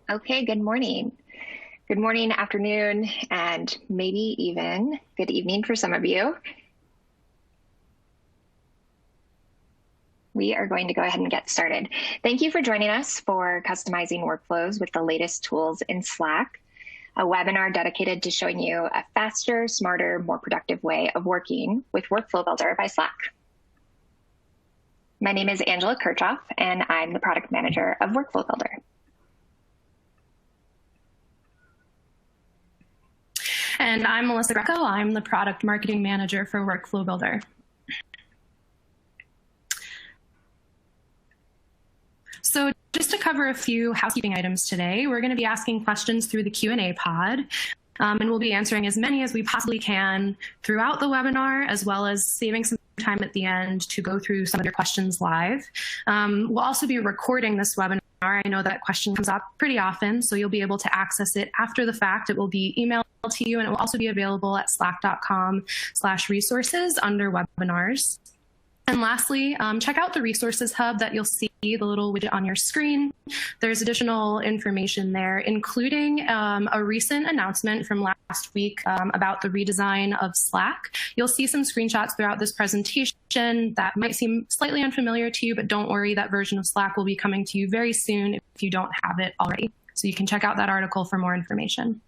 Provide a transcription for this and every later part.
Okay, good morning. Good morning, afternoon, and maybe even good evening for some of you. We are going to go ahead and get started. Thank you for joining us for customizing workflows with the latest tools in Slack, a webinar dedicated to showing you a faster, smarter, more productive way of working with Workflow Builder by Slack. My name is Angela Kirchhoff, and I'm the product manager of Workflow Builder. And I'm Melissa Greco. I'm the product marketing manager for Workflow Builder. So just to cover a few housekeeping items today, we're going to be asking questions through the Q&A pod, and we'll be answering as many as we possibly can throughout the webinar, as well as saving some time at the end to go through some of your questions live. We'll also be recording this webinar. I know that question comes up pretty often, so you'll be able to access it after the fact. It will be emailed to you, and it will also be available at slack.com/resources under webinars. And lastly, check out the resources hub that you'll see, the little widget on your screen. There's additional information there, including a recent announcement from last week about the redesign of Slack. You'll see some screenshots throughout this presentation that might seem slightly unfamiliar to you, but don't worry, that version of Slack will be coming to you very soon if you don't have it already. So you can check out that article for more information.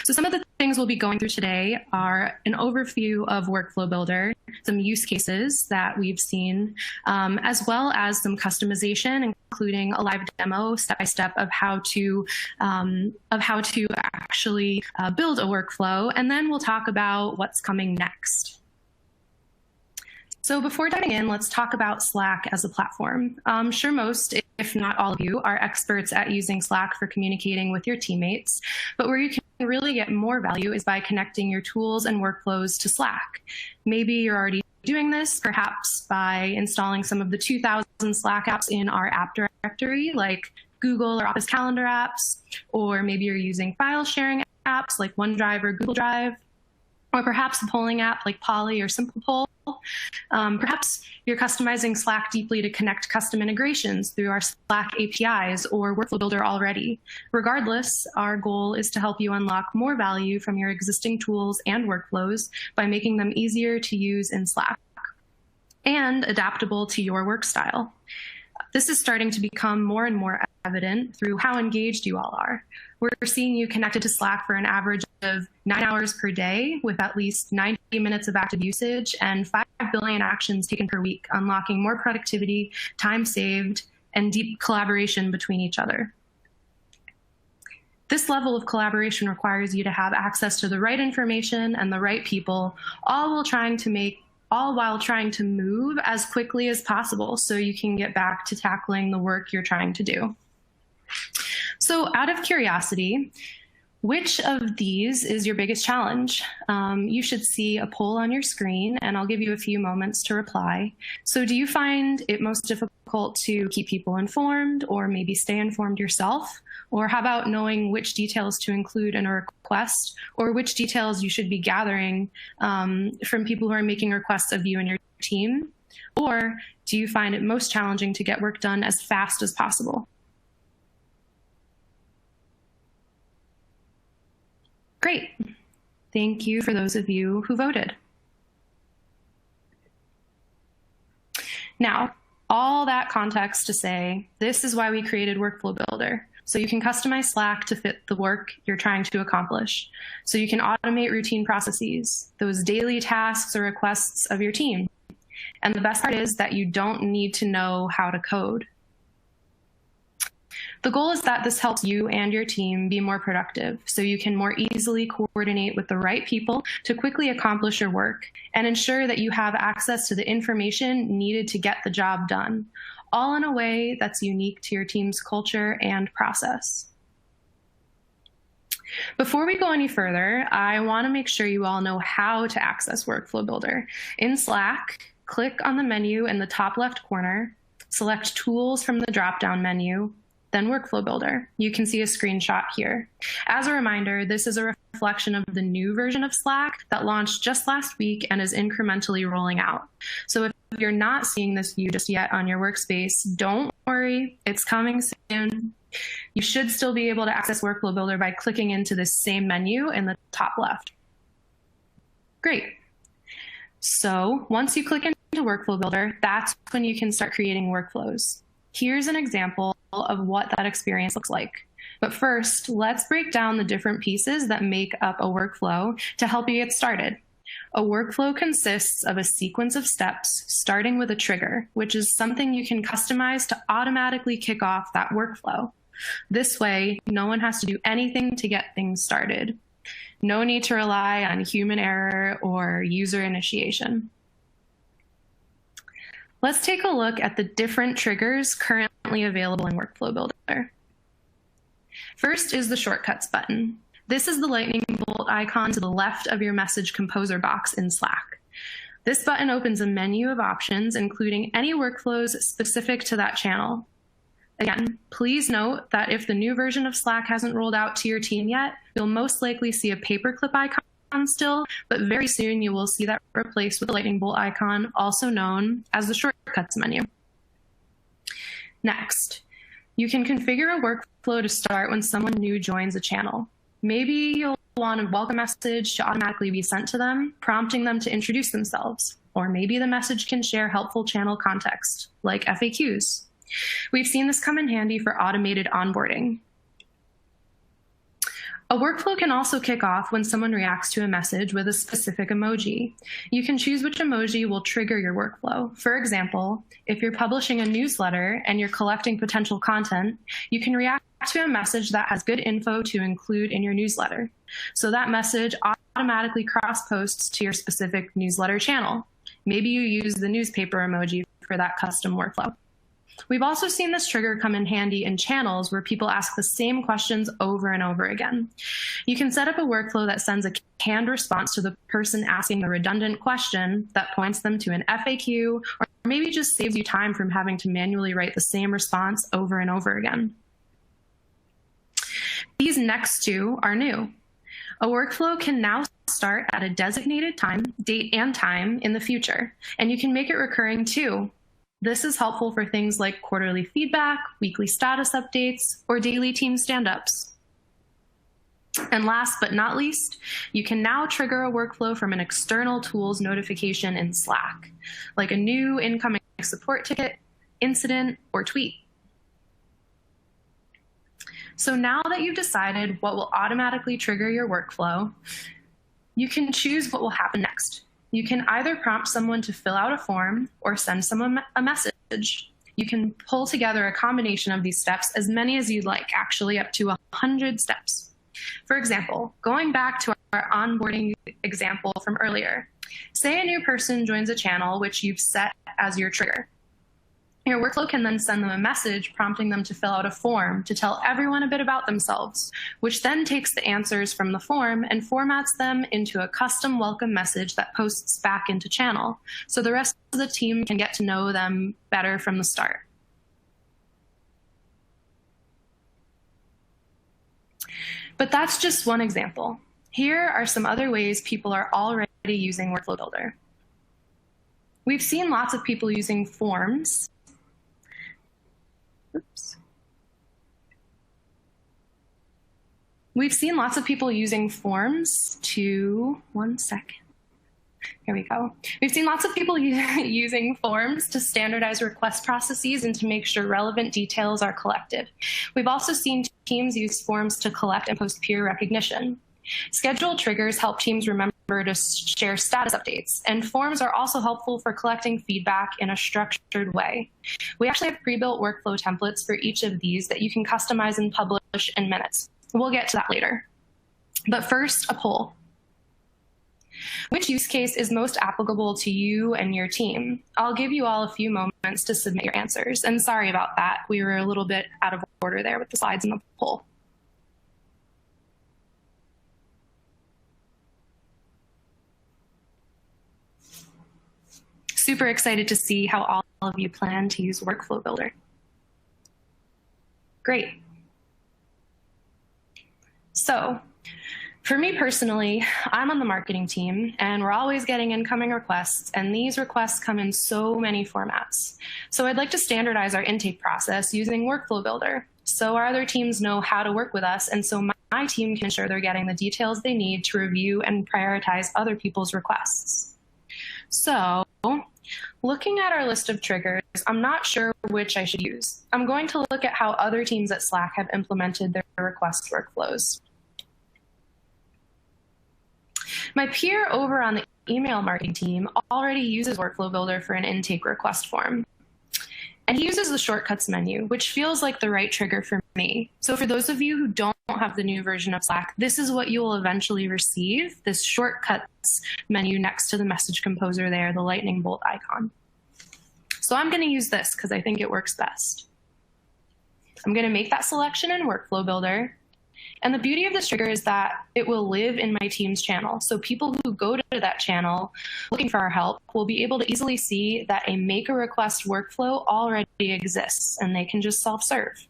So some of the things we'll be going through today are an overview of Workflow Builder, some use cases that we've seen, as well as some customization, including a live demo step-by-step of how to actually build a workflow. And then we'll talk about what's coming next. So before diving in, let's talk about Slack as a platform. I'm sure most, if not all of you, are experts at using Slack for communicating with your teammates, but where you can really get more value is by connecting your tools and workflows to Slack. Maybe you're already doing this, perhaps by installing some of the 2,000 Slack apps in our app directory, like Google or Office Calendar apps, or maybe you're using file sharing apps like OneDrive or Google Drive, or perhaps a polling app like Poly or Simple Poll. Perhaps you're customizing Slack deeply to connect custom integrations through our Slack APIs or Workflow Builder already. Regardless, our goal is to help you unlock more value from your existing tools and workflows by making them easier to use in Slack and adaptable to your work style. This is starting to become more and more evident through how engaged you all are. We're seeing you connected to Slack for an average of 9 hours per day with at least 90 minutes of active usage and 5 billion actions taken per week, unlocking more productivity, time saved, and deep collaboration between each other. This level of collaboration requires you to have access to the right information and the right people, all while trying to move as quickly as possible so you can get back to tackling the work you're trying to do. So out of curiosity, which of these is your biggest challenge? You should see a poll on your screen, and I'll give you a few moments to reply. So do you find it most difficult to keep people informed, or maybe stay informed yourself? Or how about knowing which details to include in a request, or which details you should be gathering from people who are making requests of you and your team? Or do you find it most challenging to get work done as fast as possible? Great. Thank you for those of you who voted. Now, all that context to say, this is why we created Workflow Builder. So you can customize Slack to fit the work you're trying to accomplish. So you can automate routine processes, those daily tasks or requests of your team. And the best part is that you don't need to know how to code. The goal is that this helps you and your team be more productive, so you can more easily coordinate with the right people to quickly accomplish your work and ensure that you have access to the information needed to get the job done, all in a way that's unique to your team's culture and process. Before we go any further, I want to make sure you all know how to access Workflow Builder. In Slack, click on the menu in the top left corner, select Tools from the drop-down menu, then Workflow Builder. You can see a screenshot here. As a reminder, this is a reflection of the new version of Slack that launched just last week and is incrementally rolling out. So if you're not seeing this view just yet on your workspace, don't worry, it's coming soon. You should still be able to access Workflow Builder by clicking into this same menu in the top left. Great. So once you click into Workflow Builder, that's when you can start creating workflows. Here's an example of what that experience looks like. But first, let's break down the different pieces that make up a workflow to help you get started. A workflow consists of a sequence of steps starting with a trigger, which is something you can customize to automatically kick off that workflow. This way, no one has to do anything to get things started. No need to rely on human error or user initiation. Let's take a look at the different triggers currently available in Workflow Builder. First is the Shortcuts button. This is the lightning bolt icon to the left of your message composer box in Slack. This button opens a menu of options, including any workflows specific to that channel. Again, please note that if the new version of Slack hasn't rolled out to your team yet, you'll most likely see a paperclip icon still, but very soon you will see that replaced with the lightning bolt icon, also known as the Shortcuts menu. Next, you can configure a workflow to start when someone new joins a channel. Maybe you'll want a welcome message to automatically be sent to them, prompting them to introduce themselves. Or maybe the message can share helpful channel context, like FAQs. We've seen this come in handy for automated onboarding. A workflow can also kick off when someone reacts to a message with a specific emoji. You can choose which emoji will trigger your workflow. For example, if you're publishing a newsletter and you're collecting potential content, you can react to a message that has good info to include in your newsletter. So that message automatically cross-posts to your specific newsletter channel. Maybe you use the newspaper emoji for that custom workflow. We've also seen this trigger come in handy in channels where people ask the same questions over and over again. You can set up a workflow that sends a canned response to the person asking the redundant question that points them to an FAQ, or maybe just saves you time from having to manually write the same response over and over again. These next two are new. A workflow can now start at a designated date and time in the future, and you can make it recurring too. This is helpful for things like quarterly feedback, weekly status updates, or daily team stand-ups. And last but not least, you can now trigger a workflow from an external tools notification in Slack, like a new incoming support ticket, incident, or tweet. So now that you've decided what will automatically trigger your workflow, you can choose what will happen next. You can either prompt someone to fill out a form or send someone a message. You can pull together a combination of these steps, as many as you'd like, actually up to 100 steps. For example, going back to our onboarding example from earlier, say a new person joins a channel which you've set as your trigger. Your workflow can then send them a message prompting them to fill out a form to tell everyone a bit about themselves, which then takes the answers from the form and formats them into a custom welcome message that posts back into channel, so the rest of the team can get to know them better from the start. But that's just one example. Here are some other ways people are already using Workflow Builder. We've seen lots of people using forms. Oops. We've seen lots of people using forms to, one second. Here we go. We've seen lots of people using forms to standardize request processes and to make sure relevant details are collected. We've also seen teams use forms to collect and post peer recognition. Scheduled triggers help teams remember to share status updates, and forms are also helpful for collecting feedback in a structured way. We actually have pre-built workflow templates for each of these that you can customize and publish in minutes. We'll get to that later. But first, a poll. Which use case is most applicable to you and your team? I'll give you all a few moments to submit your answers. And sorry about that. We were a little bit out of order there with the slides and the poll. Super excited to see how all of you plan to use Workflow Builder. Great. So, for me personally, I'm on the marketing team, and we're always getting incoming requests, and these requests come in so many formats. So I'd like to standardize our intake process using Workflow Builder. so our other teams know how to work with us, and so my team can ensure they're getting the details they need to review and prioritize other people's requests. So, looking at our list of triggers, I'm not sure which I should use. I'm going to look at how other teams at Slack have implemented their request workflows. My peer over on the email marketing team already uses Workflow Builder for an intake request form. And he uses the shortcuts menu, which feels like the right trigger for me. So for those of you who don't have the new version of Slack, this is what you will eventually receive, this shortcuts menu next to the message composer there, the lightning bolt icon. So I'm going to use this because I think it works best. I'm going to make that selection in Workflow Builder. And the beauty of this trigger is that it will live in my team's channel. So people who go to that channel looking for our help will be able to easily see that a make a request workflow already exists, and they can just self-serve.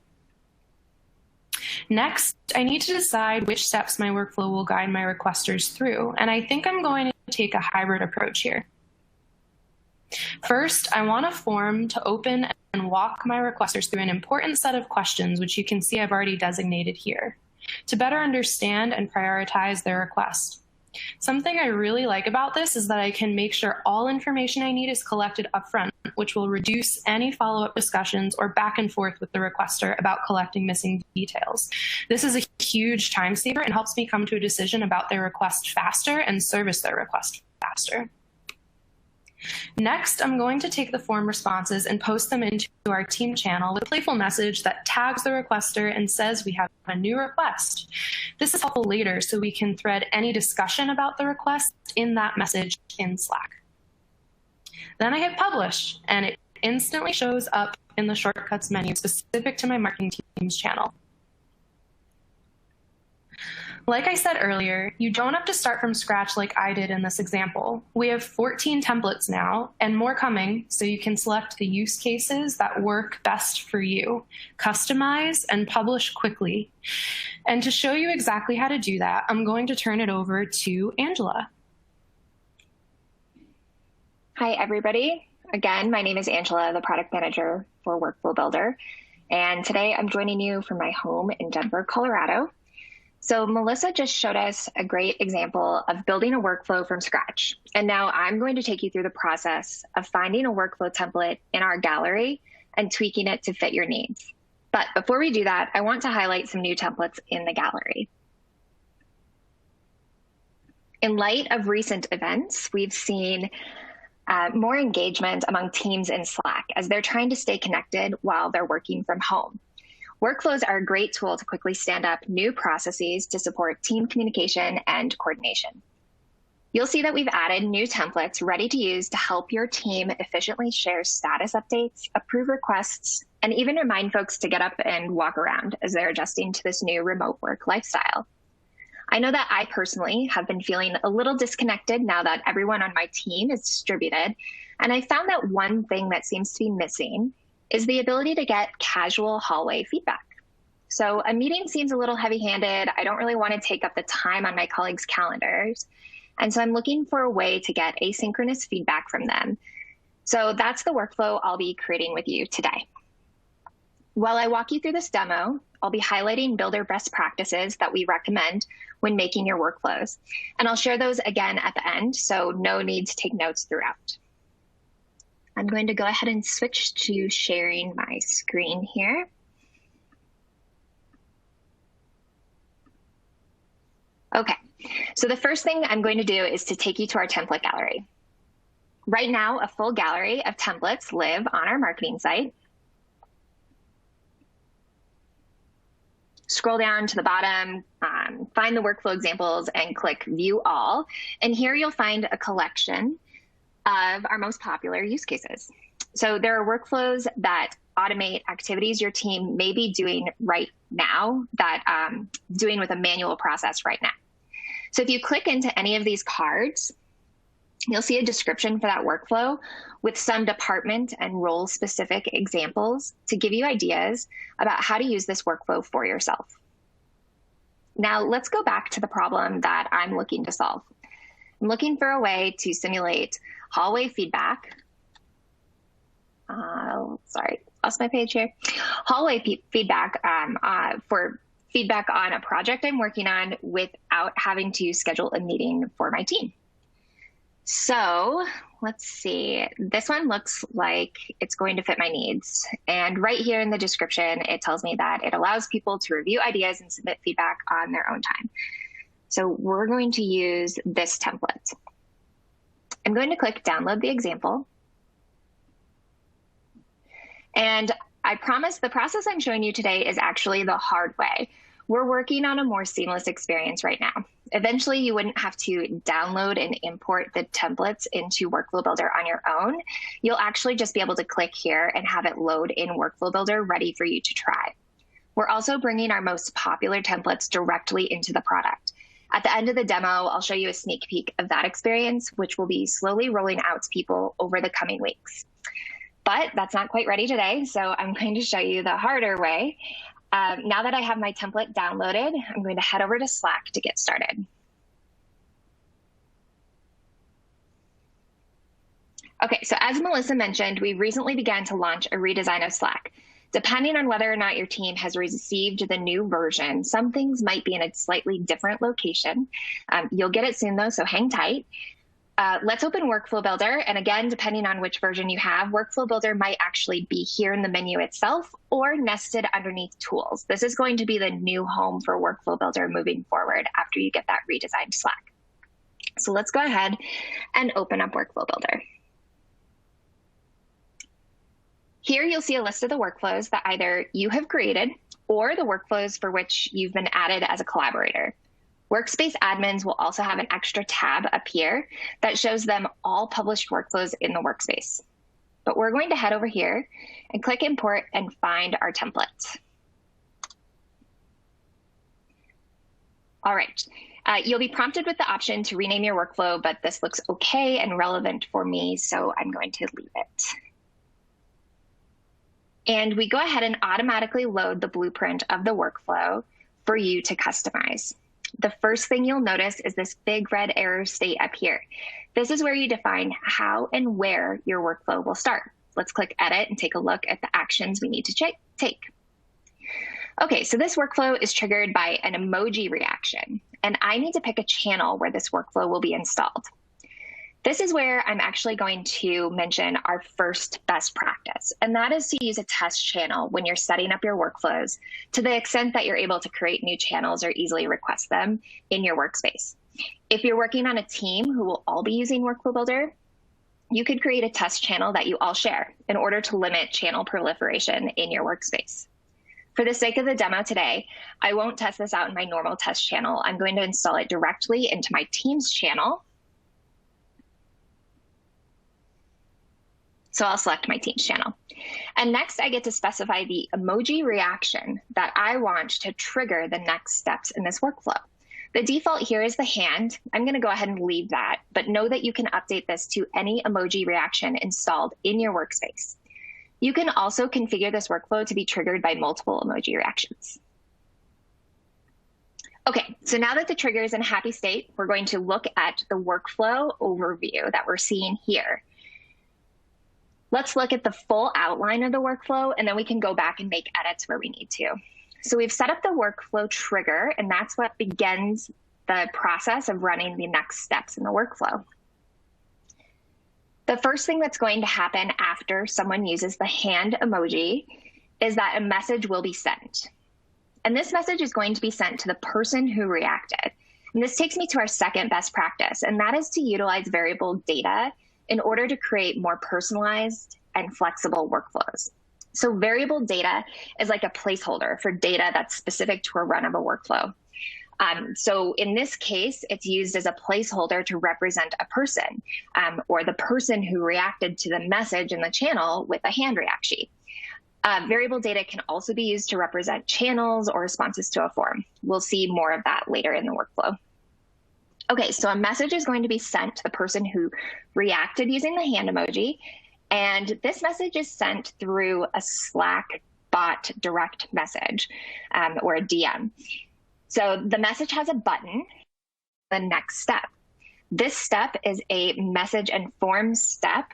Next, I need to decide which steps my workflow will guide my requesters through. And I think I'm going to take a hybrid approach here. First, I want a form to open and walk my requesters through an important set of questions, which you can see I've already designated here, to better understand and prioritize their request. Something I really like about this is that I can make sure all information I need is collected upfront, which will reduce any follow-up discussions or back and forth with the requester about collecting missing details. This is a huge time saver and helps me come to a decision about their request faster and service their request faster. Next, I'm going to take the form responses and post them into our team channel with a playful message that tags the requester and says we have a new request. This is helpful later so we can thread any discussion about the request in that message in Slack. Then I hit publish, and it instantly shows up in the shortcuts menu specific to my marketing team's channel. Like I said earlier, you don't have to start from scratch like I did in this example. We have 14 templates now and more coming, so you can select the use cases that work best for you, customize, and publish quickly. And to show you exactly how to do that, I'm going to turn it over to Angela. Hi, everybody. Again, my name is Angela, the product manager for Workflow Builder. And today I'm joining you from my home in Denver, Colorado. So Melissa just showed us a great example of building a workflow from scratch. And now I'm going to take you through the process of finding a workflow template in our gallery and tweaking it to fit your needs. But before we do that, I want to highlight some new templates in the gallery. In light of recent events, we've seen more engagement among teams in Slack as they're trying to stay connected while they're working from home. Workflows are a great tool to quickly stand up new processes to support team communication and coordination. You'll see that we've added new templates ready to use to help your team efficiently share status updates, approve requests, and even remind folks to get up and walk around as they're adjusting to this new remote work lifestyle. I know that I personally have been feeling a little disconnected now that everyone on my team is distributed, and I found that one thing that seems to be missing is the ability to get casual hallway feedback. So a meeting seems a little heavy-handed. I don't really want to take up the time on my colleagues' calendars. And so I'm looking for a way to get asynchronous feedback from them. So that's the workflow I'll be creating with you today. While I walk you through this demo, I'll be highlighting builder best practices that we recommend when making your workflows. And I'll share those again at the end, so no need to take notes throughout. I'm going to go ahead and switch to sharing my screen here. Okay, so the first thing I'm going to do is to take you to our template gallery. Right now, a full gallery of templates live on our marketing site. Scroll down to the bottom, find the workflow examples, and click View All. And here you'll find a collection of our most popular use cases. So there are workflows that automate activities your team may be doing right now, that doing with a manual process right now. So if you click into any of these cards, you'll see a description for that workflow with some department and role specific examples to give you ideas about how to use this workflow for yourself. Now let's go back to the problem that I'm looking to solve. I'm looking for a way to simulate hallway feedback Sorry, lost my page here. Hallway feedback for feedback on a project I'm working on without having to schedule a meeting for my team. So let's see. This one looks like it's going to fit my needs. And right here in the description, it tells me that it allows people to review ideas and submit feedback on their own time. So we're going to use this template. I'm going to click download the example. And I promise the process I'm showing you today is actually the hard way. We're working on a more seamless experience right now. Eventually, you wouldn't have to download and import the templates into Workflow Builder on your own. You'll actually just be able to click here and have it load in Workflow Builder ready for you to try. We're also bringing our most popular templates directly into the product. At the end of the demo, I'll show you a sneak peek of that experience, which will be slowly rolling out to people over the coming weeks. But that's not quite ready today, so I'm going to show you the harder way. Now that I have my template downloaded, I'm going to head over to Slack to get started. Okay, so as Melissa mentioned, we recently began to launch a redesign of Slack. Depending on whether or not your team has received the new version, some things might be in a slightly different location. You'll get it soon though, so hang tight. Let's open Workflow Builder. And again, depending on which version you have, Workflow Builder might actually be here in the menu itself or nested underneath Tools. This is going to be the new home for Workflow Builder moving forward after you get that redesigned Slack. So let's go ahead and open up Workflow Builder. Here you'll see a list of the workflows that either you have created or the workflows for which you've been added as a collaborator. Workspace admins will also have an extra tab up here that shows them all published workflows in the workspace. But we're going to head over here and click import and find our template. All right, you'll be prompted with the option to rename your workflow, but this looks okay and relevant for me, so I'm going to leave it. And we go ahead and automatically load the blueprint of the workflow for you to customize. The first thing you'll notice is this big red error state up here. This is where you define how and where your workflow will start. Let's click edit and take a look at the actions we need to take. Okay, so this workflow is triggered by an emoji reaction, and I need to pick a channel where this workflow will be installed. This is where I'm actually going to mention our first best practice, and that is to use a test channel when you're setting up your workflows to the extent that you're able to create new channels or easily request them in your workspace. If you're working on a team who will all be using Workflow Builder, you could create a test channel that you all share in order to limit channel proliferation in your workspace. For the sake of the demo today, I won't test this out in my normal test channel. I'm going to install it directly into my Teams channel. So I'll select my Teams channel. And next I get to specify the emoji reaction that I want to trigger the next steps in this workflow. The default here is the hand. I'm going to go ahead and leave that, but know that you can update this to any emoji reaction installed in your workspace. You can also configure this workflow to be triggered by multiple emoji reactions. Okay, so now that the trigger is in a happy state, we're going to look at the workflow overview that we're seeing here. Let's look at the full outline of the workflow, and then we can go back and make edits where we need to. So we've set up the workflow trigger, and that's what begins the process of running the next steps in the workflow. The first thing that's going to happen after someone uses the hand emoji is that a message will be sent. And this message is going to be sent to the person who reacted. And this takes me to our second best practice, and that is to utilize variable data in order to create more personalized and flexible workflows. So variable data is like a placeholder for data that's specific to a run of a workflow. So in this case, it's used as a placeholder to represent a person or the person who reacted to the message in the channel with a hand reaction. Variable data can also be used to represent channels or responses to a form. We'll see more of that later in the workflow. Okay, so a message is going to be sent to the person who reacted using the hand emoji, and this message is sent through a Slack bot direct message or a DM. So the message has a button, the next step. This step is a message and form step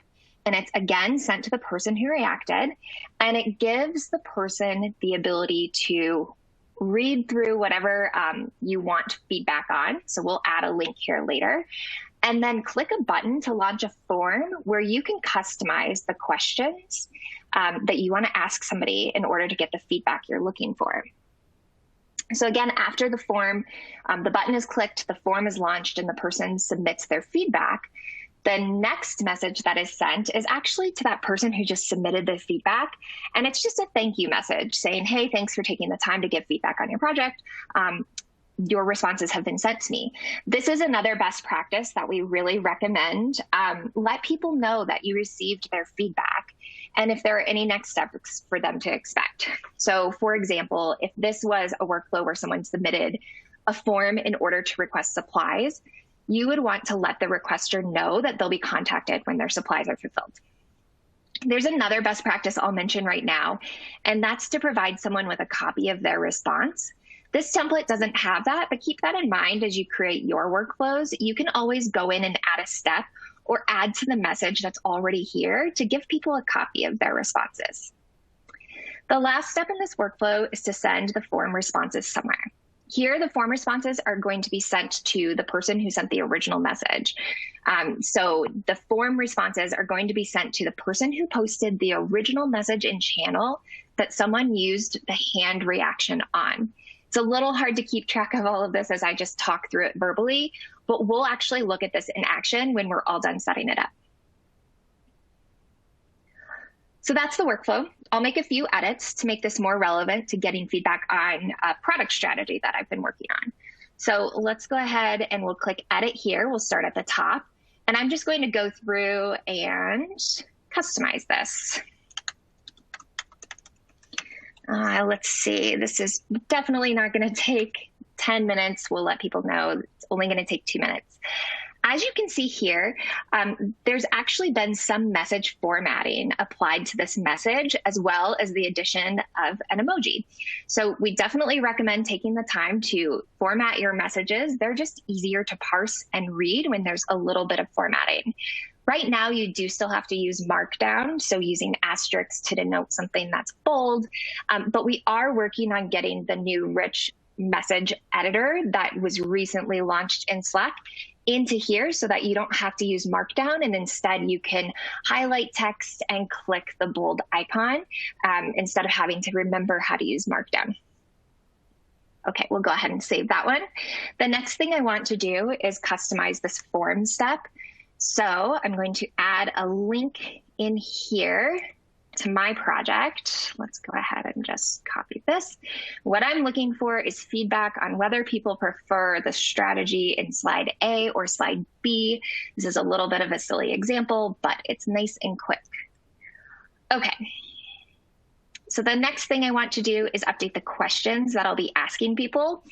And it's again sent to the person who reacted, and it gives the person the ability to read through whatever you want feedback on. So we'll add a link here later, and then click a button to launch a form where you can customize the questions that you want to ask somebody in order to get the feedback you're looking for. So again, after the form, the button is clicked, the form is launched, and the person submits their feedback. The next message that is sent is actually to that person who just submitted the feedback. And it's just a thank you message saying, hey, thanks for taking the time to give feedback on your project. Your responses have been sent to me. This is another best practice that we really recommend. Let people know that you received their feedback and if there are any next steps for them to expect. So for example, if this was a workflow where someone submitted a form in order to request supplies, you would want to let the requester know that they'll be contacted when their supplies are fulfilled. There's another best practice I'll mention right now, and that's to provide someone with a copy of their response. This template doesn't have that, but keep that in mind as you create your workflows. You can always go in and add a step or add to the message that's already here to give people a copy of their responses. The last step in this workflow is to send the form responses somewhere. Here, the form responses are going to be sent to the person who sent the original message. So the form responses are going to be sent to the person who posted the original message in channel that someone used the hand reaction on. It's a little hard to keep track of all of this as I just talk through it verbally, but we'll actually look at this in action when we're all done setting it up. So that's the workflow. I'll make a few edits to make this more relevant to getting feedback on a product strategy that I've been working on. So let's go ahead and we'll click edit here. We'll start at the top, and I'm just going to go through and customize this. Let's see, this is definitely not going to take 10 minutes. We'll let people know it's only going to take 2 minutes. As you can see here, there's actually been some message formatting applied to this message, as well as the addition of an emoji. So we definitely recommend taking the time to format your messages. They're just easier to parse and read when there's a little bit of formatting. Right now, you do still have to use Markdown, so using asterisks to denote something that's bold, but we are working on getting the new rich message editor that was recently launched in Slack into here so that you don't have to use Markdown, and instead you can highlight text and click the bold icon instead of having to remember how to use Markdown. Okay, we'll go ahead and save that one. The next thing I want to do is customize this form step. So I'm going to add a link in here to my project. Let's go ahead and just copy this. What I'm looking for is feedback on whether people prefer the strategy in slide A or slide B. This is a little bit of a silly example, but it's nice and quick. Okay. So the next thing I want to do is update the questions that I'll be asking people.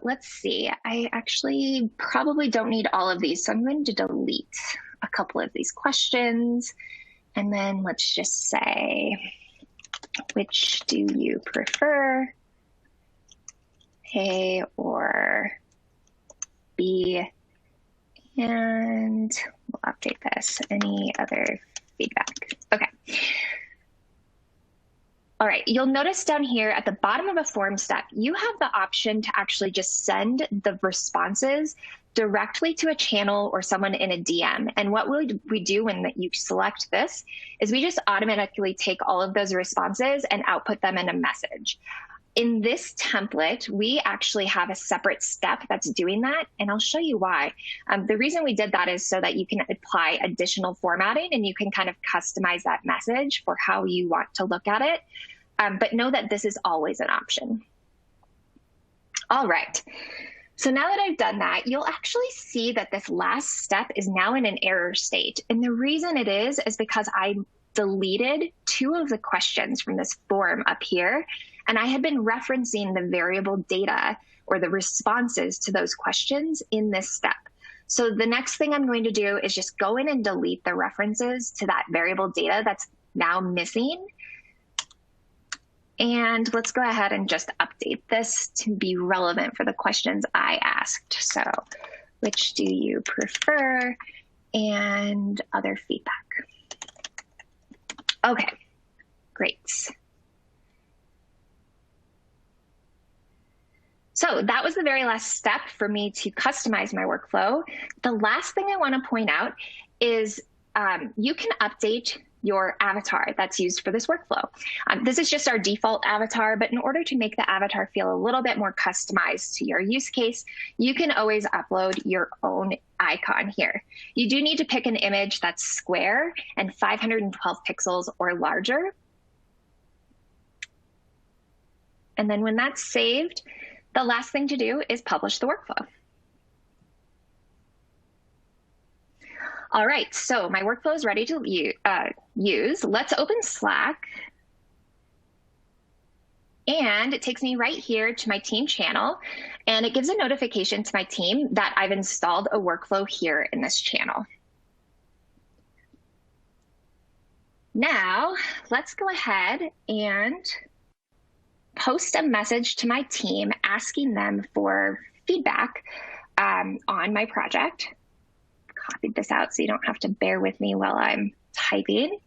Let's see, I actually probably don't need all of these, so I'm going to delete a couple of these questions. And then let's just say, which do you prefer, A or B? And we'll update this, any other feedback? Okay. All right, you'll notice down here at the bottom of a form step, you have the option to actually just send the responses directly to a channel or someone in a DM. And what we do when you select this is we just automatically take all of those responses and output them in a message. In this template, we actually have a separate step that's doing that, and I'll show you why. The reason we did that is so that you can apply additional formatting and you can kind of customize that message for how you want to look at it. But know that this is always an option. All right. So now that I've done that, you'll actually see that this last step is now in an error state. And the reason it is because I deleted 2 of the questions from this form up here, and I had been referencing the variable data or the responses to those questions in this step. So the next thing I'm going to do is just go in and delete the references to that variable data that's now missing. And let's go ahead and just update this to be relevant for the questions I asked. So which do you prefer, and other feedback. Okay, great. So that was the very last step for me to customize my workflow. The last thing I want to point out is you can update your avatar that's used for this workflow. This is just our default avatar, but in order to make the avatar feel a little bit more customized to your use case, you can always upload your own icon here. You do need to pick an image that's square and 512 pixels or larger. And then when that's saved, the last thing to do is publish the workflow. All right, so my workflow is ready to use. Let's open Slack. And it takes me right here to my team channel, and it gives a notification to my team that I've installed a workflow here in this channel. Now, let's go ahead and post a message to my team asking them for feedback on my project. Copied this out so you don't have to bear with me while I'm typing.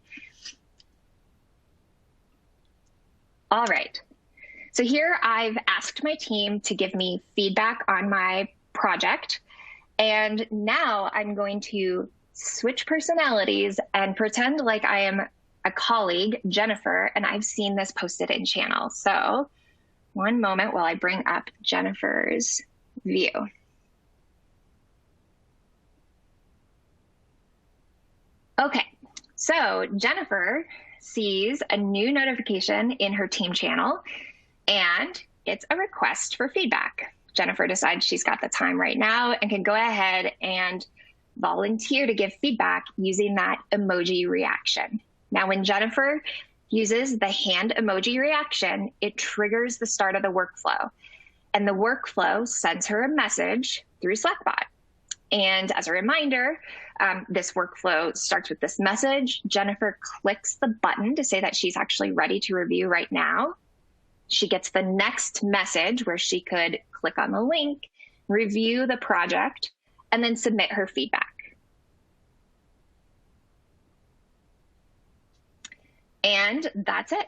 All right, so here I've asked my team to give me feedback on my project, and now I'm going to switch personalities and pretend like I am a colleague, Jennifer, and I've seen this posted in channel. So one moment while I bring up Jennifer's view. Okay, so Jennifer sees a new notification in her team channel, and it's a request for feedback. Jennifer decides she's got the time right now and can go ahead and volunteer to give feedback using that emoji reaction. Now, when Jennifer uses the hand emoji reaction, it triggers the start of the workflow, and the workflow sends her a message through Slackbot. And as a reminder, this workflow starts with this message. Jennifer clicks the button to say that she's actually ready to review right now. She gets the next message where she could click on the link, review the project, and then submit her feedback. And that's it.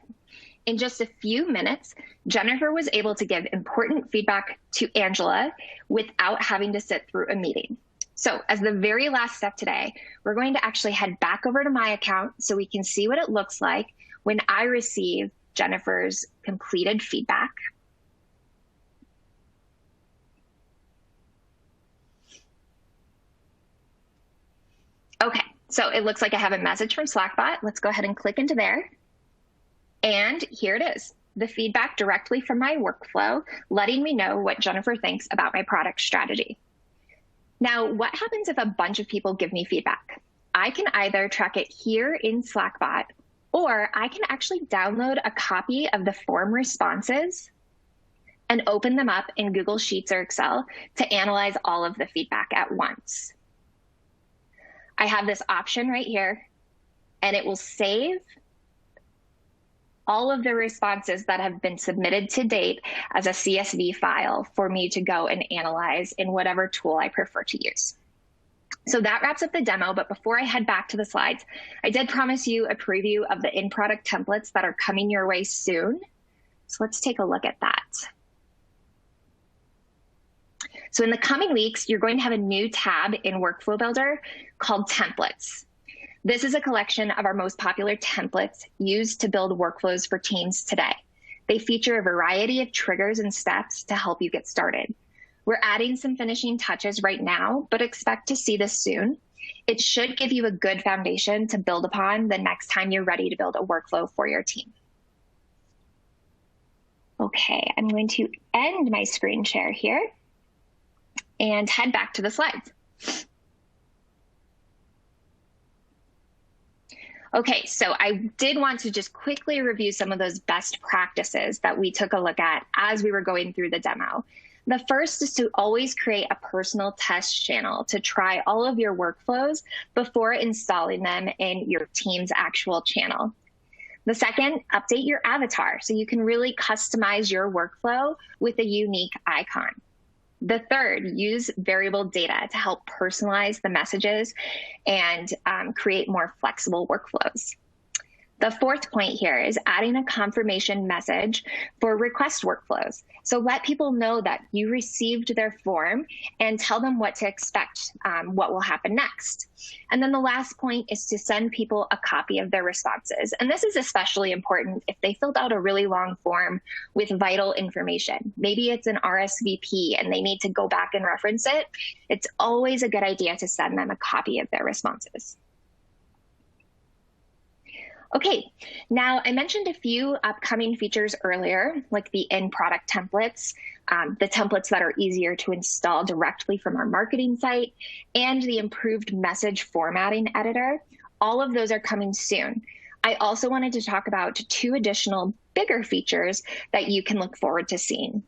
In just a few minutes, Jennifer was able to give important feedback to Angela without having to sit through a meeting. So as the very last step today, we're going to actually head back over to my account so we can see what it looks like when I receive Jennifer's completed feedback. Okay, so it looks like I have a message from Slackbot. Let's go ahead and click into there. And here it is, the feedback directly from my workflow, letting me know what Jennifer thinks about my product strategy. Now, what happens if a bunch of people give me feedback? I can either track it here in Slackbot, or I can actually download a copy of the form responses and open them up in Google Sheets or Excel to analyze all of the feedback at once. I have this option right here, and it will save all of the responses that have been submitted to date as a CSV file for me to go and analyze in whatever tool I prefer to use. So that wraps up the demo, but before I head back to the slides, I did promise you a preview of the in-product templates that are coming your way soon. So let's take a look at that. So in the coming weeks, you're going to have a new tab in Workflow Builder called Templates. This is a collection of our most popular templates used to build workflows for teams today. They feature a variety of triggers and steps to help you get started. We're adding some finishing touches right now, but expect to see this soon. It should give you a good foundation to build upon the next time you're ready to build a workflow for your team. Okay, I'm going to end my screen share here and head back to the slides. Okay, so I did want to just quickly review some of those best practices that we took a look at as we were going through the demo. The first is to always create a personal test channel to try all of your workflows before installing them in your team's actual channel. The second, update your avatar so you can really customize your workflow with a unique icon. The third, use variable data to help personalize the messages and create more flexible workflows. The fourth point here is adding a confirmation message for request workflows. So let people know that you received their form and tell them what to expect, what will happen next. And then the last point is to send people a copy of their responses. And this is especially important if they filled out a really long form with vital information. Maybe it's an RSVP and they need to go back and reference it. It's always a good idea to send them a copy of their responses. Okay, now I mentioned a few upcoming features earlier, like the in-product templates, the templates that are easier to install directly from our marketing site, and the improved message formatting editor. All of those are coming soon. I also wanted to talk about 2 additional bigger features that you can look forward to seeing.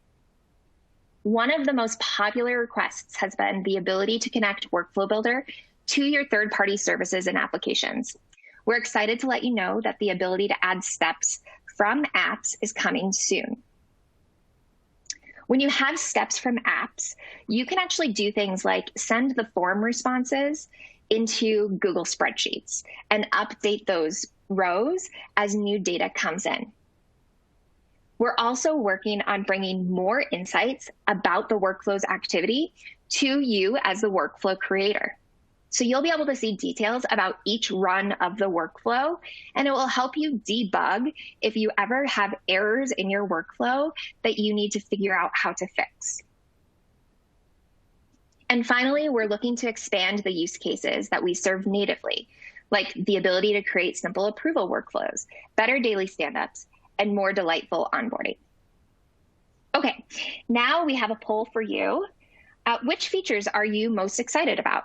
One of the most popular requests has been the ability to connect Workflow Builder to your third-party services and applications. We're excited to let you know that the ability to add steps from apps is coming soon. When you have steps from apps, you can actually do things like send the form responses into Google spreadsheets and update those rows as new data comes in. We're also working on bringing more insights about the workflow's activity to you as the workflow creator. So you'll be able to see details about each run of the workflow, and it will help you debug if you ever have errors in your workflow that you need to figure out how to fix. And finally, we're looking to expand the use cases that we serve natively, like the ability to create simple approval workflows, better daily stand-ups, and more delightful onboarding. Okay, now we have a poll for you. Which features are you most excited about?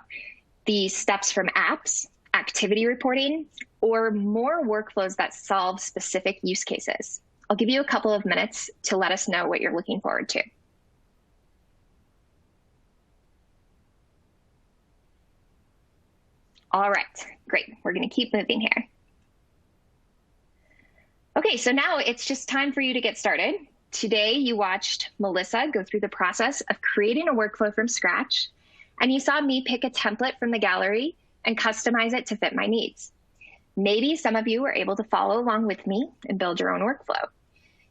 The steps from apps, activity reporting, or more workflows that solve specific use cases? I'll give you a couple of minutes to let us know what you're looking forward to. All right, great. We're going to keep moving here. Okay, so now it's just time for you to get started. Today, you watched Melissa go through the process of creating a workflow from scratch, and you saw me pick a template from the gallery and customize it to fit my needs. Maybe some of you were able to follow along with me and build your own workflow.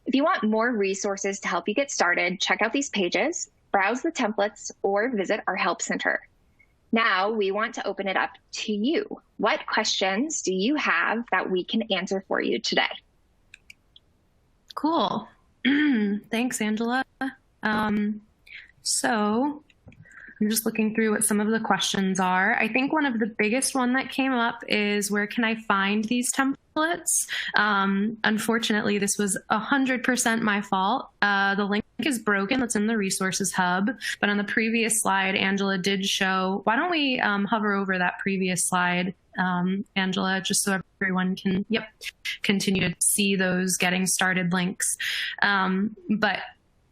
If you want more resources to help you get started, check out these pages, browse the templates, or visit our Help Center. Now we want to open it up to you. What questions do you have that we can answer for you today? Cool. Thanks, Angela. So I'm just looking through what some of the questions are. I think one of the biggest one that came up is, where can I find these templates? Unfortunately, this was 100% my fault. The link is broken. It's in the resources hub. But on the previous slide, Angela did show, why don't we hover over that previous slide, Angela, just so everyone can, continue to see those getting started links. But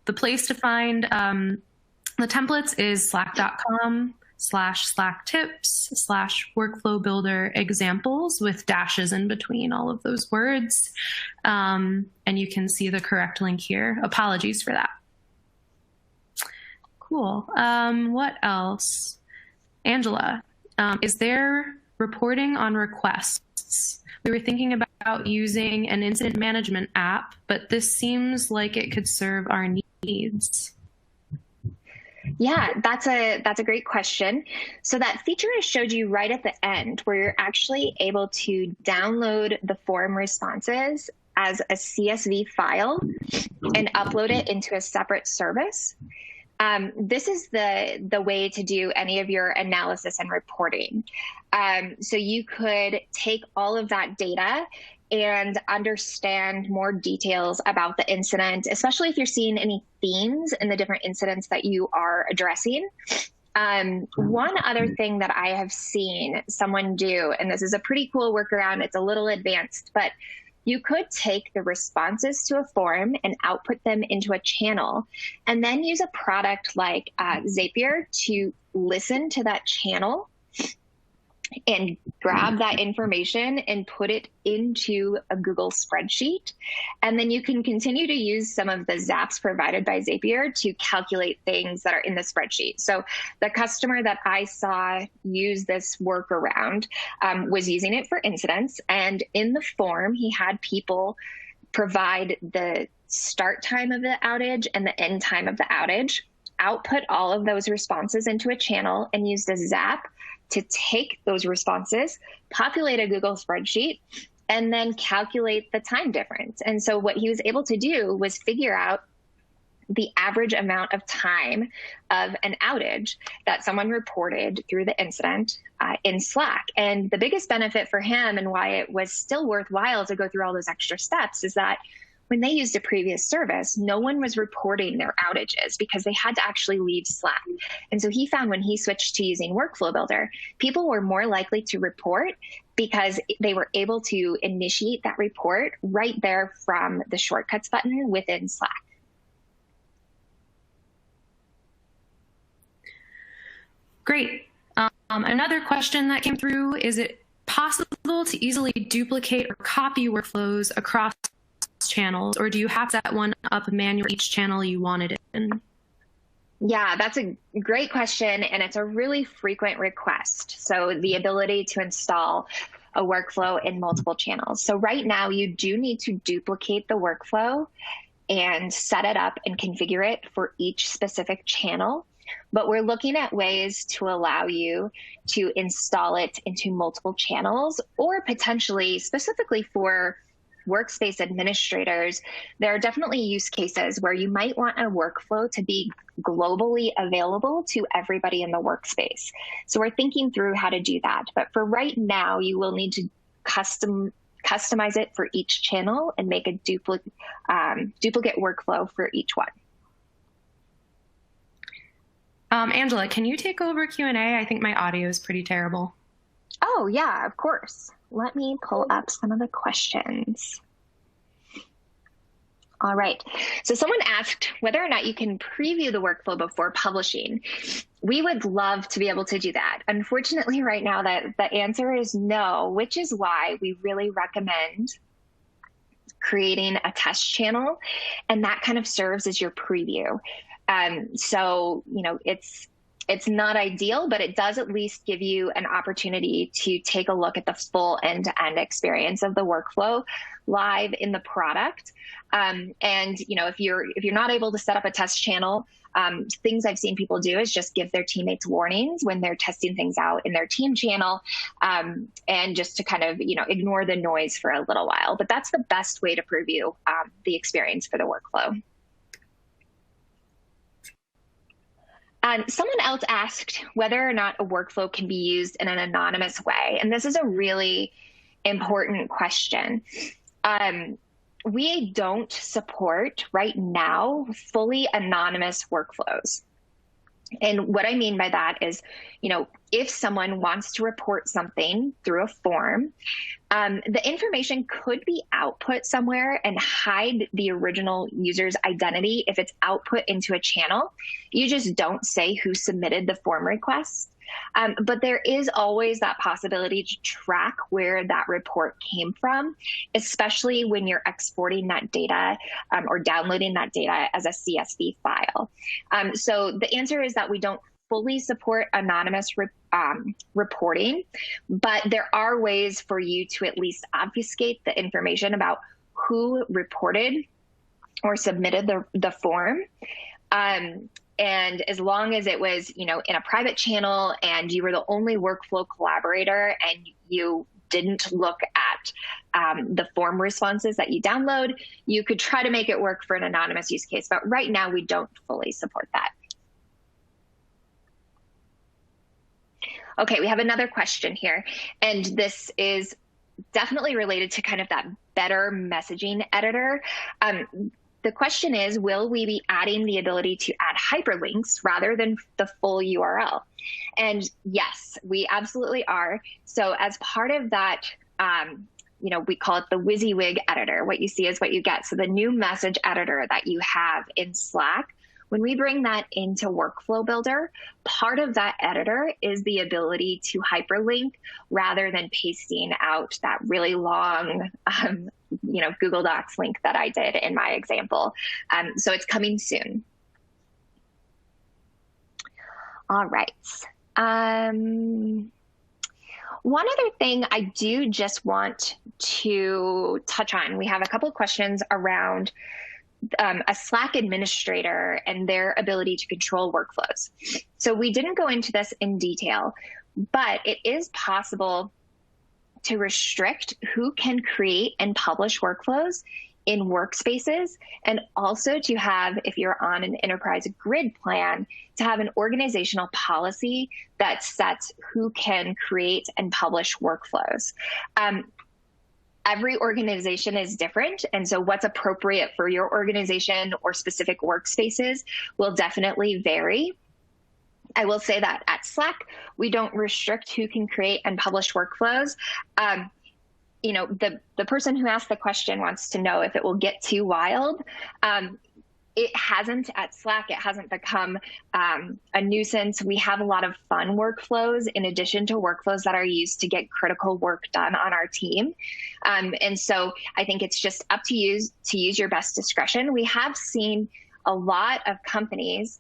the place to find the templates is slack.com/slacktips/workflow-builder-examples with dashes in between all of those words. And you can see the correct link here. Apologies for that. Cool. What else? Angela, is there reporting on requests? We were thinking about using an incident management app, but this seems like it could serve our needs. Yeah, that's a great question. So that feature I showed you right at the end, where you're actually able to download the form responses as a CSV file and upload it into a separate service. This is the way to do any of your analysis and reporting. So you could take all of that data and understand more details about the incident, especially if you're seeing any themes in the different incidents that you are addressing. One other thing that I have seen someone do, and this is a pretty cool workaround, it's a little advanced, but you could take the responses to a form and output them into a channel, and then use a product like Zapier to listen to that channel and grab that information and put it into a Google spreadsheet. And then you can continue to use some of the zaps provided by Zapier to calculate things that are in the spreadsheet. So the customer that I saw use this workaround was using it for incidents. And in the form, he had people provide the start time of the outage and the end time of the outage, output all of those responses into a channel, and use the Zap to take those responses, populate a Google spreadsheet, and then calculate the time difference. And so what he was able to do was figure out the average amount of time of an outage that someone reported through the incident in Slack. And the biggest benefit for him, and why it was still worthwhile to go through all those extra steps, is that when they used a previous service, no one was reporting their outages because they had to actually leave Slack. And so he found when he switched to using Workflow Builder, people were more likely to report because they were able to initiate that report right there from the shortcuts button within Slack. Great. Another question that came through, is it possible to easily duplicate or copy workflows across channels, or do you have to set one up manually each channel you wanted it in? Yeah, that's a great question, and it's a really frequent request. So the ability to install a workflow in multiple channels. So right now you do need to duplicate the workflow and set it up and configure it for each specific channel. But we're looking at ways to allow you to install it into multiple channels, or potentially specifically for workspace administrators, there are definitely use cases where you might want a workflow to be globally available to everybody in the workspace. So we're thinking through how to do that. But for right now, you will need to customize it for each channel and make a duplicate workflow for each one. Angela, can you take over Q&A? I think my audio is pretty terrible. Oh, yeah, of course. Let me pull up some of the questions. All right. So someone asked whether or not you can preview the workflow before publishing. We would love to be able to do that. Unfortunately, right now, the answer is no, which is why we really recommend creating a test channel, and that kind of serves as your preview. So, you know, it's not ideal, but it does at least give you an opportunity to take a look at the full end-to-end experience of the workflow live in the product. And you know, if you're not able to set up a test channel, things I've seen people do is just give their teammates warnings when they're testing things out in their team channel, and just to kind of, you know, ignore the noise for a little while. But that's the best way to preview the experience for the workflow. Someone else asked whether or not a workflow can be used in an anonymous way. And this is a really important question. We don't support right now fully anonymous workflows. And what I mean by that is, you know, if someone wants to report something through a form, the information could be output somewhere and hide the original user's identity if it's output into a channel. You just don't say who submitted the form request. But there is always that possibility to track where that report came from, especially when you're exporting that data or downloading that data as a CSV file. So the answer is that we don't fully support anonymous reporting, but there are ways for you to at least obfuscate the information about who reported or submitted the form. And as long as it was, you know, in a private channel and you were the only workflow collaborator and you didn't look at the form responses that you download, you could try to make it work for an anonymous use case. But right now, we don't fully support that. Okay, we have another question here, and this is definitely related to kind of that better messaging editor. The question is, will we be adding the ability to add hyperlinks rather than the full URL? And yes, we absolutely are. So as part of that, you know, we call it the WYSIWYG editor. What you see is what you get. So the new message editor that you have in Slack When we bring that into Workflow Builder, part of that editor is the ability to hyperlink rather than pasting out that really long, Google Docs link that I did in my example. So it's coming soon. All right. One other thing I do just want to touch on, we have a couple of questions around a Slack administrator and their ability to control workflows. So we didn't go into this in detail, but it is possible to restrict who can create and publish workflows in workspaces, and also to have, if you're on an enterprise grid plan, to have an organizational policy that sets who can create and publish workflows. Every organization is different, and so what's appropriate for your organization or specific workspaces will definitely vary. I will say that at Slack, we don't restrict who can create and publish workflows. The person who asked the question wants to know if it will get too wild. It hasn't at Slack. It hasn't become a nuisance. We have a lot of fun workflows in addition to workflows that are used to get critical work done on our team. And so I think it's just up to you to use your best discretion. We have seen a lot of companies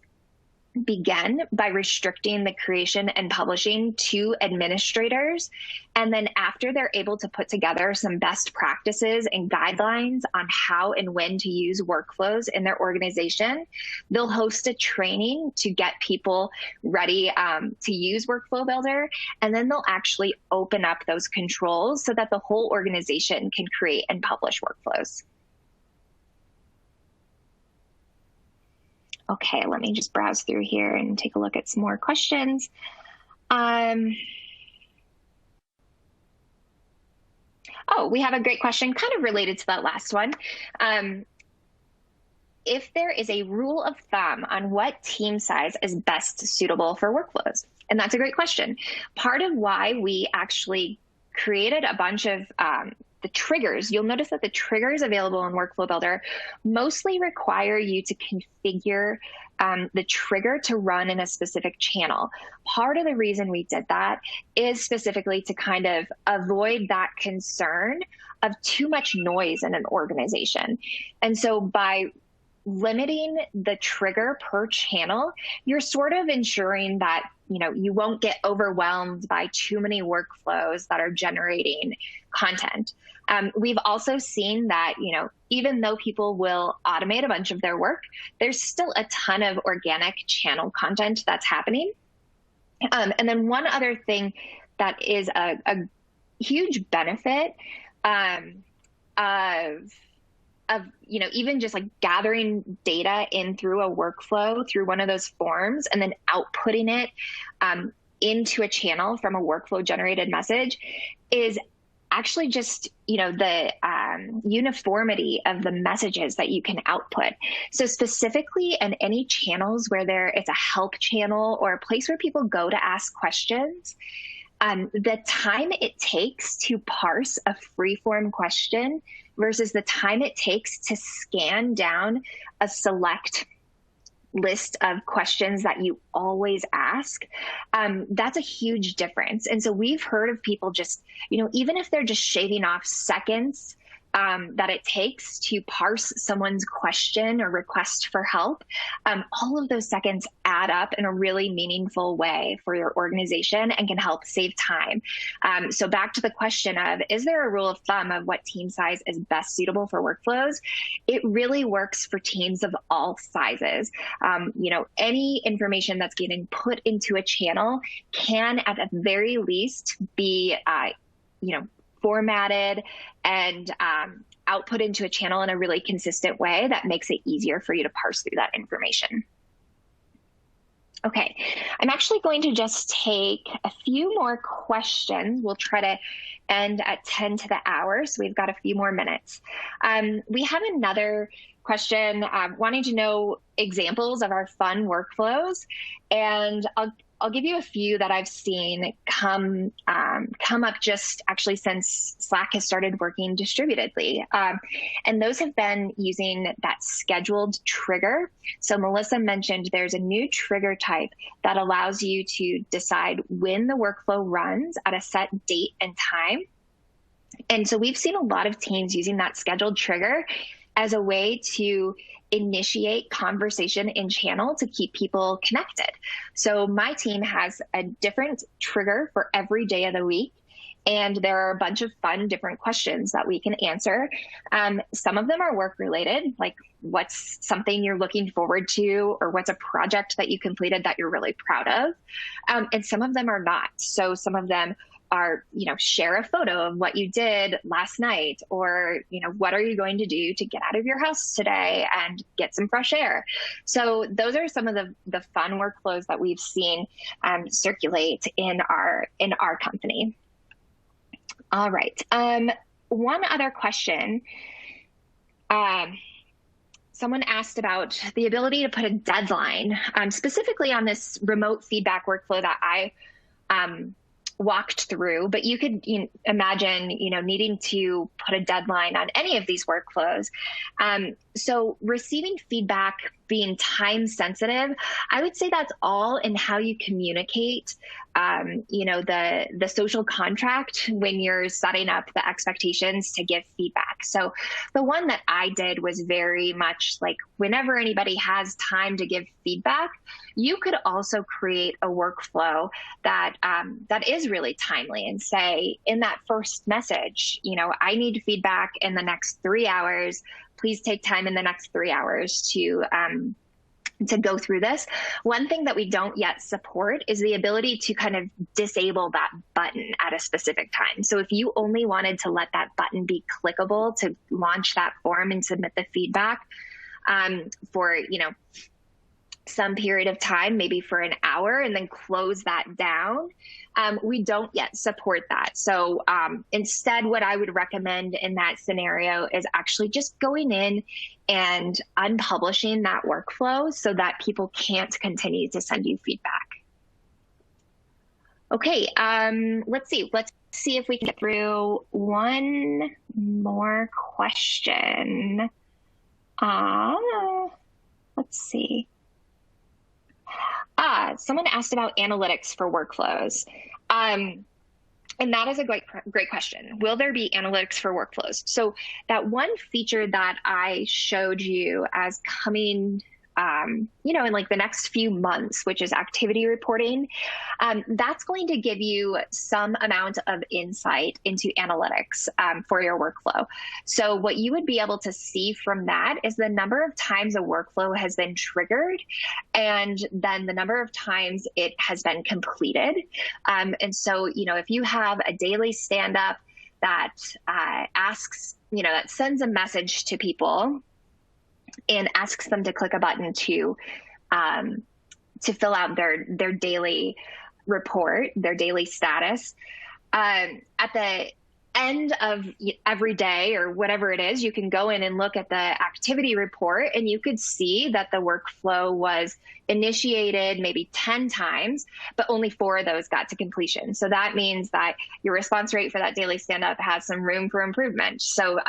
begin by restricting the creation and publishing to administrators. And then after they're able to put together some best practices and guidelines on how and when to use workflows in their organization, they'll host a training to get people ready to use Workflow Builder. And then they'll actually open up those controls so that the whole organization can create and publish workflows. Okay, let me just browse through here and take a look at some more questions. We have a great question kind of related to that last one. If there is a rule of thumb on what team size is best suitable for workflows? And that's a great question. Part of why we actually created a bunch of the triggers, you'll notice that the triggers available in Workflow Builder mostly require you to configure the trigger to run in a specific channel. Part of the reason we did that is specifically to kind of avoid that concern of too much noise in an organization. And so by limiting the trigger per channel, you're sort of ensuring that you won't get overwhelmed by too many workflows that are generating content. We've also seen that, even though people will automate a bunch of their work, there's still a ton of organic channel content that's happening. And then one other thing that is a huge benefit of even just like gathering data in through a workflow through one of those forms and then outputting it into a channel from a workflow generated message is actually just, the uniformity of the messages that you can output. So specifically in any channels where it's a help channel or a place where people go to ask questions, the time it takes to parse a free-form question versus the time it takes to scan down a select list of questions that you always ask, that's a huge difference. And so we've heard of people just, even if they're just shaving off seconds that it takes to parse someone's question or request for help, all of those seconds add up in a really meaningful way for your organization and can help save time. So back to the question of, is there a rule of thumb of what team size is best suitable for workflows? It really works for teams of all sizes. Any information that's getting put into a channel can at the very least be, formatted and output into a channel in a really consistent way that makes it easier for you to parse through that information. Okay, I'm actually going to just take a few more questions. We'll try to end at 10 to the hour, so we've got a few more minutes. We have another question wanting to know examples of our fun workflows, and I'll give you a few that I've seen come up just actually since Slack has started working distributedly. And those have been using that scheduled trigger. So Melissa mentioned there's a new trigger type that allows you to decide when the workflow runs at a set date and time. And so we've seen a lot of teams using that scheduled trigger as a way to initiate conversation in channel to keep people connected. So my team has a different trigger for every day of the week. And there are a bunch of fun, different questions that we can answer. Some of them are work related, like what's something you're looking forward to, or what's a project that you completed that you're really proud of. And some of them are not. So some of them are, share a photo of what you did last night, or, what are you going to do to get out of your house today and get some fresh air? So those are some of the fun workflows that we've seen circulate in our company. All right. One other question. Someone asked about the ability to put a deadline, specifically on this remote feedback workflow that I walked through, but you could imagine, needing to put a deadline on any of these workflows. So receiving feedback being time sensitive, I would say that's all in how you communicate, the social contract when you're setting up the expectations to give feedback. So the one that I did was very much like whenever anybody has time to give feedback, you could also create a workflow that is really timely and say in that first message, I need feedback in the next 3 hours. Please take time in the next 3 hours to go through this. One thing that we don't yet support is the ability to kind of disable that button at a specific time. So if you only wanted to let that button be clickable to launch that form and submit the feedback for, some period of time, maybe for an hour, and then close that down, we don't yet support that. So instead, what I would recommend in that scenario is actually just going in and unpublishing that workflow so that people can't continue to send you feedback. Okay, let's see. Let's see if we can get through one more question. Let's see. Someone asked about analytics for workflows. And that is a great question. Will there be analytics for workflows? So that one feature that I showed you as coming, in like the next few months, which is activity reporting, that's going to give you some amount of insight into analytics for your workflow. So what you would be able to see from that is the number of times a workflow has been triggered, and then the number of times it has been completed. And so, if you have a daily stand-up that asks, that sends a message to people and asks them to click a button to fill out their daily report, their daily status. At the end of every day or whatever it is, you can go in and look at the activity report, and you could see that the workflow was initiated maybe 10 times, but only 4 of those got to completion. So that means that your response rate for that daily stand-up has some room for improvement. So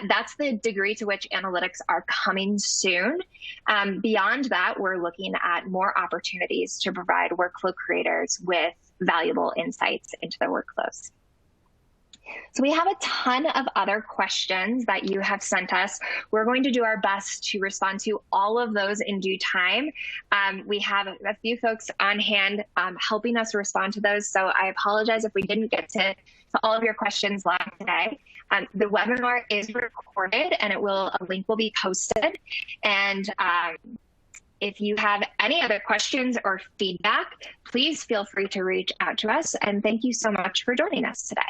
that's the degree to which analytics are coming soon. Beyond that, we're looking at more opportunities to provide workflow creators with valuable insights into their workflows. So we have a ton of other questions that you have sent us. We're going to do our best to respond to all of those in due time. We have a few folks on hand helping us respond to those. So I apologize if we didn't get to all of your questions live today. The webinar is recorded, and a link will be posted. And if you have any other questions or feedback, please feel free to reach out to us. And thank you so much for joining us today.